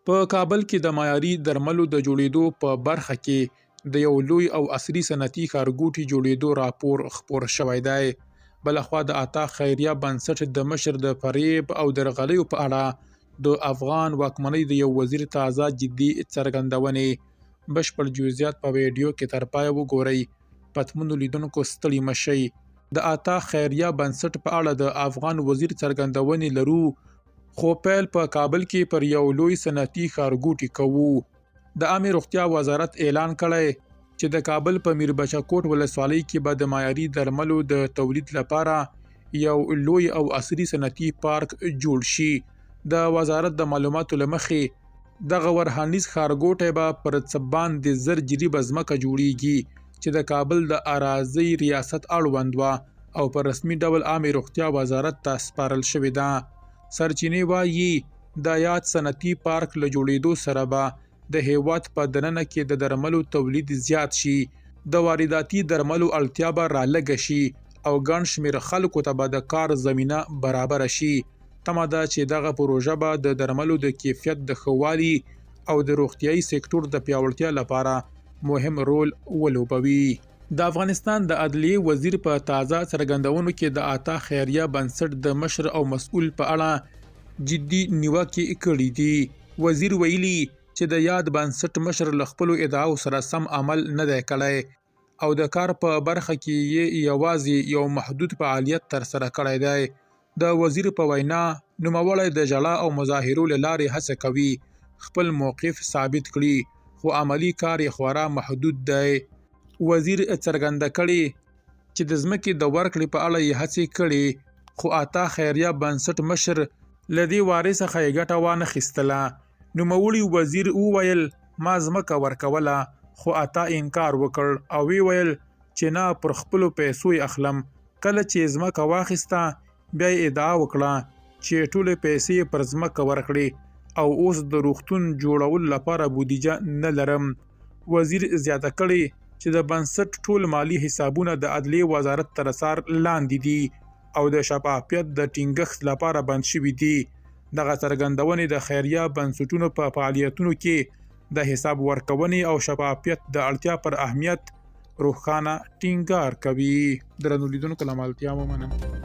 په کابل کې د معیاري درملو د جوړېدو په برخه کې د یو لوی او عصري صنعتي ښارګوټي جوړېدو راپور خپور شوی دی. بلخوا د عطا خیریه بنسټ د مشر د فریب او درغلیو په اړه د افغان واکمنۍ د یو وزیر تازه جدي څرګندونې. بشپړ جزئیات په ویډیو کې تر پایه وګورئ. پتمنو لیدونکو ستړي مه شئ. د عطا خیریه بنسټ په اړه د افغان وزیر څرګندونې لرو، خو پیل په کابل کې پر یو لوی صنعتي ښارګوټي کوو. د عامې روغتیا وزارت اعلان کړی چې د کابل په میربچه کوټ ولسوالۍ کې به د معیاري درملو د تولید لپاره یو لوی او عصري صنعتي پارک جوړ شي. د وزارت د معلوماتو له مخې دغه ورهانیز ښارګوټی به پر څه باندې 1000 جریبه ځمکه جوړیږي چې د کابل د اراضي ریاست اړوند وه او په رسمي ډول عامې روغتیا وزارت ته سپارل شوې ده. سرچینې وایي د یاد صنعتي پارک له جوړېدو سره به د هیواد په دننه کې د درملو تولید زیات شي، د وارداتي درملو اړتیا به رالږه شي او ګڼ شمېر خلکو ته به د کار زمینه برابره شي. تمه ده چې دغه پروژه به د درملو د کیفیت د ښه والي او د روغتیایي سکتور د پیاوړتیا لپاره مهم رول ولوبوي. د افغانستان د عدلیې وزیر په تازه څرګندونو کې د عطا خیریه بنسټ د مشر او مسؤل په اړه جدي نیوکې کړې دي. وزیر ویلي چې د یاد بنسټ مشر له خپلو ادعاو سره سم عمل نه دی کړی او د کار په برخه کې یې یوازې یو محدود فعالیت ترسره کړی دی. د وزیر په وینا نوموړی د ژړا او مظاهرو له لارې هڅه کوي خپل موقف ثابت کړي، خو عملی کار یې خورا محدود دی. وزیر څرګنده کړي چې د ځمکې د ورکړې په اړه یې هڅې کړي، خو عطا خیریه بنسټ مشر له دې وارې څخه یې ګټه وانخیستله. نوموړي وزیر وویل ما ځمکه ورکوله، خو عطا انکار وکړ او ویل چې نه پر خپلو پیسو یې اخلم. کله چې ځمکه واخیسته بیا یې ادعا وکړه چې ټولې پیسې پر ځمکه ورکړې او اوس د روغتون جوړولو لپاره بودیجه نه لرم. وزیر زیاته کړي چې د بنسټ ټول مالی حسابونه د عدلیې وزارت تر څار لاندې دي او د شفافیت د ټینګښت لپاره بند شوي دي. دغه څرګندونې د خیریه بنسټونو په فعالیتونو کې د حساب ورکونې او شفافیت د اړتیا پر اهمیت روښانه ټینګار کوي. درنو لیدونکو له ملتیا ومنم.